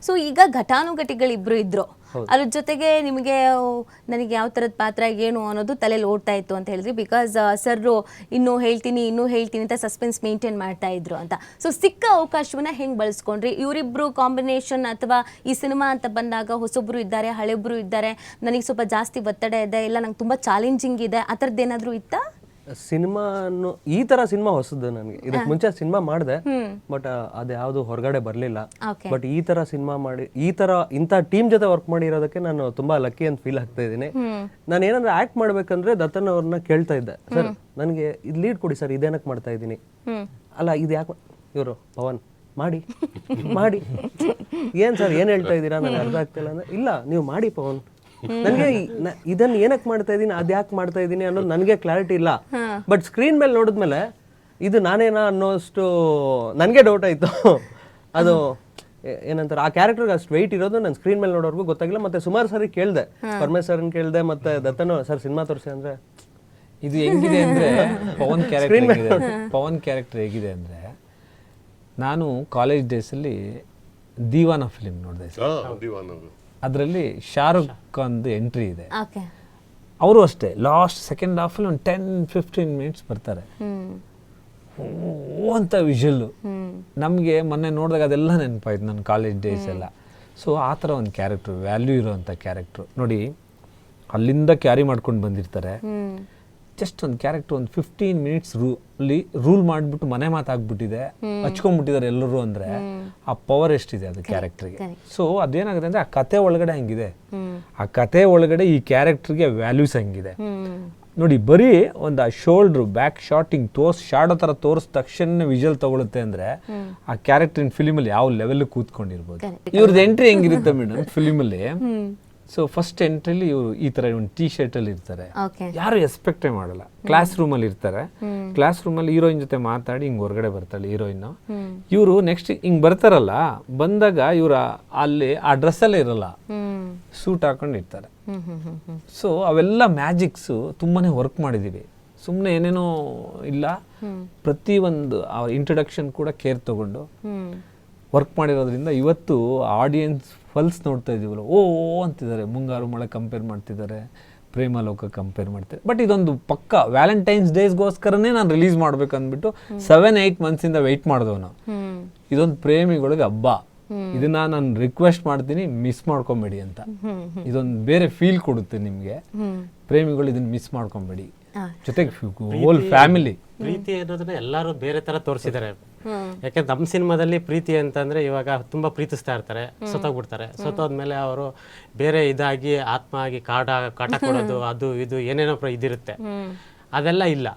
So ಈಗ ಘಟಾನುಘಟಿಗಳಿಬ್ರು ಇದ್ರು, ಅದ್ರ ಜೊತೆಗೆ ನಿಮಗೆ ನನಗೆ ಯಾವ ಥರದ ಪಾತ್ರ ಏನು ಅನ್ನೋದು ತಲೆಯಲ್ಲಿ ಓಡ್ತಾ ಇತ್ತು ಅಂತ ಹೇಳಿದ್ರಿ. ಬಿಕಾಸ್ ಸರ್ ಇನ್ನೂ ಹೇಳ್ತೀನಿ ಅಂತ ಸಸ್ಪೆನ್ಸ್ ಮೇಂಟೈನ್ ಮಾಡ್ತಾ ಇದ್ರು ಅಂತ. ಸೊ ಸಿಕ್ಕ ಅವಕಾಶವನ್ನ ಹೆಂಗೆ ಬಳಸ್ಕೊಂಡ್ರಿ? ಇವರಿಬ್ರು ಕಾಂಬಿನೇಷನ್ ಅಥವಾ ಈ ಸಿನಿಮಾ ಅಂತ ಬಂದಾಗ ಹೊಸೊಬ್ರು ಇದ್ದಾರೆ, ಹಳೆಬ್ರು ಇದ್ದಾರೆ, ನನಗೆ ಸ್ವಲ್ಪ ಜಾಸ್ತಿ ಒತ್ತಡ ಇದೆ, ಇಲ್ಲ ನಂಗೆ ತುಂಬ ಚಾಲೆಂಜಿಂಗ್ ಇದೆ, ಆ ಥರದ್ದು ಏನಾದರೂ ಇತ್ತಾ? ಸಿನಿಮಾ ಈ ತರ ಸಿನಿಮಾ ಹೊಸದು ನನಗೆ. ಇದಕ್ಕೆ ಮುಂಚೆ ಸಿನಿಮಾ ಮಾಡಿದೆ, ಬಟ್ ಅದ್ಯಾವುದು ಹೊರಗಡೆ ಬರಲಿಲ್ಲ. ಬಟ್ ಈ ತರ ಸಿನಿಮಾ ಮಾಡಿ ಇಂಥ ಟೀಮ್ ಜೊತೆ ವರ್ಕ್ ಮಾಡಿರೋದಕ್ಕೆ ನಾನು ತುಂಬಾ ಲಕ್ಕಿ ಅಂತ ಫೀಲ್ ಆಗ್ತಾ ಇದ್ದೀನಿ. ನಾನು ಏನಂದ್ರೆ ಆಕ್ಟ್ ಮಾಡ್ಬೇಕಂದ್ರೆ ದತ್ತನ್ ಅವ್ರನ್ನ ಕೇಳ್ತಾ ಇದ್ದೆ, ಸರ್ ನನಗೆ ಇದು ಲೀಡ್ ಕೊಡಿ ಸರ್, ಇದೇನಕ್ಕೆ ಮಾಡ್ತಾ ಇದ್ದೀನಿ, ಅಲ್ಲ ಇದು ಯಾಕೆ, ಇವರು ಪವನ್ ಮಾಡಿ ಏನ್ ಸರ್ ಏನ್ ಹೇಳ್ತಾ ಇದ್ದೀರಾ ನನಗೆ ಅರ್ಥ ಆಗ್ತಿಲ್ಲ ಅಂದ್ರೆ, ಇಲ್ಲ ನೀವು ಮಾಡಿ ಪವನ್, ನನಗೆ ಇದನ್ನ ಏನಕ್ಕೆ ಮಾಡ್ತಾ ಇದ್ದೀನಿ, ಅದ್ಯಾಕೆ ಮಾಡ್ತಾ ಇದ್ದೀನಿ ಅನ್ನೋದು ನನಗೆ ಕ್ಲಾರಿಟಿ ಇಲ್ಲ. ಬಟ್ ಸ್ಕ್ರೀನ್ ಮೇಲೆ ನೋಡಿದ್ಮೇಲೆ ಇದು ನಾನೇನಾ ಅನ್ನೋಷ್ಟು ನನಗೆ ಡೌಟ್ ಆಯ್ತು. ಅದು ಏನಂತಾರೆ, ಆ ಕ್ಯಾರೆಕ್ಟರ್ಗೆ ಅಷ್ಟು ವೆಯ್ಟ್ ಇರೋದು ನನ್ನ ಸ್ಕ್ರೀನ್ ಮೇಲೆ ನೋಡೋರ್ಗೂ ಗೊತ್ತಾಗಿಲ್ಲ. ಮತ್ತೆ ಸುಮಾರು ಸಾರಿ ಕೇಳಿದೆ, ಪರಮೇಶ್ ಸರ್ನ ಕೇಳಿದೆ, ಮತ್ತೆ ದತ್ತನ ಸರ್ ಸಿನಿಮಾ ತೋರಿಸಿ ಅಂದ್ರೆ ಇದು ಹೆಂಗಿದೆ ಅಂದ್ರೆ ಪವನ್ ಕ್ಯಾರೆಕ್ಟರ್ ಹೇಗಿದೆ ಅಂದ್ರೆ, ನಾನು ಕಾಲೇಜ್ ಡೇಸಲ್ಲಿ ದೀವಾನ ಫಿಲಿಮ್ ನೋಡಿದೆ. ಅದರಲ್ಲಿ ಶಾರುಖ್ ಖಾನ್ದು ಎಂಟ್ರಿ ಇದೆ. ಅವರು ಅಷ್ಟೇ ಲಾಸ್ಟ್ ಸೆಕೆಂಡ್ ಹಾಫಲ್ಲಿ ಒಂದು 10-15 ಮಿನಿಟ್ಸ್ ಬರ್ತಾರೆ. ಓ ಅಂತ ವಿಷಲ್ಲು ನಮಗೆ ಮೊನ್ನೆ ನೋಡಿದಾಗ ಅದೆಲ್ಲ ನೆನಪಾಯ್ತು ನನ್ನ ಕಾಲೇಜ್ ಡೇಸ್ ಎಲ್ಲ. ಸೊ ಆ ಥರ ಒಂದು ಕ್ಯಾರೆಕ್ಟ್ರು, ವ್ಯಾಲ್ಯೂ ಇರೋವಂಥ ಕ್ಯಾರೆಕ್ಟ್ರು ನೋಡಿ, ಅಲ್ಲಿಂದ ಕ್ಯಾರಿ ಮಾಡ್ಕೊಂಡು ಬಂದಿರ್ತಾರೆ. ಜಸ್ಟ್ ಒಂದು ಕ್ಯಾರೆಕ್ಟರ್ ಒಂದು 15 ಮಿನಿಟ್ಸ್ ರೂಲ್ ಮಾಡಿಬಿಟ್ಟು ಮನೆ ಮಾತಾಗ್ಬಿಟ್ಟಿದೆ, ಹಚ್ಕೊಂಡ್ಬಿಟ್ಟಿದ್ದಾರೆ ಎಲ್ಲರೂ ಅಂದರೆ ಆ ಪವರ್ ಎಷ್ಟಿದೆ ಅದು ಕ್ಯಾರೆಕ್ಟರ್ಗೆ. ಸೊ ಅದೇನಾಗುತ್ತೆ ಅಂದರೆ ಆ ಕತೆ ಒಳಗಡೆ ಹಂಗಿದೆ, ಆ ಕತೆ ಒಳಗಡೆ ಈ ಕ್ಯಾರೆಕ್ಟರ್ಗೆ ವ್ಯಾಲ್ಯೂಸ್ ಹಂಗಿದೆ ನೋಡಿ. ಬರೀ ಒಂದು ಆ ಶೋಲ್ಡ್ರು ಬ್ಯಾಕ್ ಶಾಟಿಂಗ್ ಶಾಡೋ ಥರ ತೋರಿಸಿದ ತಕ್ಷಣ ವಿಜುವಲ್ ತಗೊಳುತ್ತೆ ಅಂದರೆ ಆ ಕ್ಯಾರೆಕ್ಟರ್ ಫಿಲಿಮಲ್ಲಿ ಯಾವ ಲೆವೆಲ್ ಕೂತ್ಕೊಂಡಿರ್ಬೋದು. ಇವ್ರದ್ದು ಎಂಟ್ರಿ ಹೆಂಗಿರುತ್ತೆ ಮೇಡಮ್ ಫಿಲಿಮಲ್ಲಿ, ಸೊ ಫಸ್ಟ್ ಎಂಟ್ರಿಲಿ ಇವರು ಈ ತರ ಒಂದು ಟೀ ಶರ್ಟ್ ಅಲ್ಲಿ ಇರ್ತಾರೆ, ಯಾರು ಎಕ್ಸ್ಪೆಕ್ಟೇ ಮಾಡಲ್ಲ. ಕ್ಲಾಸ್ ರೂಮ್ ಅಲ್ಲಿ ಇರ್ತಾರೆ, ಕ್ಲಾಸ್ ರೂಮ್ ಅಲ್ಲಿ ಹೀರೋಯಿನ್ ಜೊತೆ ಮಾತಾಡಿ ಹಿಂಗ್ ಹೊರಗಡೆ ಬರ್ತಾಳೆ ಹೀರೋಯಿನ್. ಇವರು ನೆಕ್ಸ್ಟ್ ಹಿಂಗ್ ಬರ್ತಾರಲ್ಲ, ಬಂದಾಗ ಇವ್ರ ಅಲ್ಲಿ ಆ ಡ್ರೆಸ್ ಅಲ್ಲೇ ಇರಲ್ಲ, ಸೂಟ್ ಹಾಕೊಂಡು ಇರ್ತಾರೆ. ಸೊ ಅವೆಲ್ಲ ಮ್ಯಾಜಿಕ್ಸ್ ತುಂಬಾನೇ ವರ್ಕ್ ಮಾಡಿದೀವಿ, ಸುಮ್ಮನೆ ಏನೇನೋ ಇಲ್ಲ. ಪ್ರತಿ ಒಂದು ಇಂಟ್ರೊಡಕ್ಷನ್ ಕೂಡ ಕೇರ್ ತಗೊಂಡು ವರ್ಕ್ ಮಾಡಿರೋದ್ರಿಂದ ಇವತ್ತು ಆಡಿಯನ್ಸ್ ಫಲ್ಸ್ ನೋಡ್ತಾ ಇದೀವಲ್ಲ, ಓ ಅಂತಿದ್ದಾರೆ, ಮುಂಗಾರು ಮಳೆ ಕಂಪೇರ್ ಮಾಡ್ತಿದ್ದಾರೆ, ಪ್ರೇಮ ಲೋಕ ಕಂಪೇರ್ ಮಾಡ್ತಾರೆ. ಬಟ್ ಇದೊಂದು ಪಕ್ಕ ವ್ಯಾಲೆಂಟೈನ್ಸ್ ಡೇಸ್ಗೋಸ್ಕರನೇ ನಾನು ರಿಲೀಸ್ ಮಾಡ್ಬೇಕು ಅಂದ್ಬಿಟ್ಟು 7-8 ಮಂತ್ಸಿಂದ ವೆಯ್ಟ್ ಮಾಡಿದವನು. ಇದೊಂದು ಪ್ರೇಮಿಗಳಿಗೆ ಹಬ್ಬ, ಇದನ್ನ ನಾನು ರಿಕ್ವೆಸ್ಟ್ ಮಾಡ್ತೀನಿ, ಮಿಸ್ ಮಾಡ್ಕೊಬೇಡಿ ಅಂತ. ಇದೊಂದು ಬೇರೆ ಫೀಲ್ ಕೊಡುತ್ತೆ ನಿಮ್ಗೆ, ಪ್ರೇಮಿಗಳು ಇದನ್ನ ಮಿಸ್ ಮಾಡ್ಕೊಬೇಡಿ. ಜೊತೆಗೆ ಹೋಲ್ ಫ್ಯಾಮಿಲಿ ಪ್ರೀತಿ ಅನ್ನೋದನ್ನ ಎಲ್ಲರೂ ಬೇರೆ ತರ ತೋರಿಸಿದ್ದಾರೆ. ಯಾಕೆಂದ್ರೆ ನಮ್ಮ ಸಿನಿಮಾದಲ್ಲಿ ಪ್ರೀತಿ ಅಂತಂದ್ರೆ ಇವಾಗ ತುಂಬಾ ಪ್ರೀತಿಸ್ತಾ ಇರ್ತಾರೆ, ಸತ್ತೋಗ್ಬಿಡ್ತಾರೆ. ಸತ್ತೋದ್ಮೇಲೆ ಅವರು ಬೇರೆ ಇದಾಗಿ ಆತ್ಮ ಆಗಿ ಕಾಟ ಕೊಡೋದು, ಅದು ಇದು ಏನೇನೋ ಇದಿರುತ್ತೆ, ಅದೆಲ್ಲ ಇಲ್ಲ.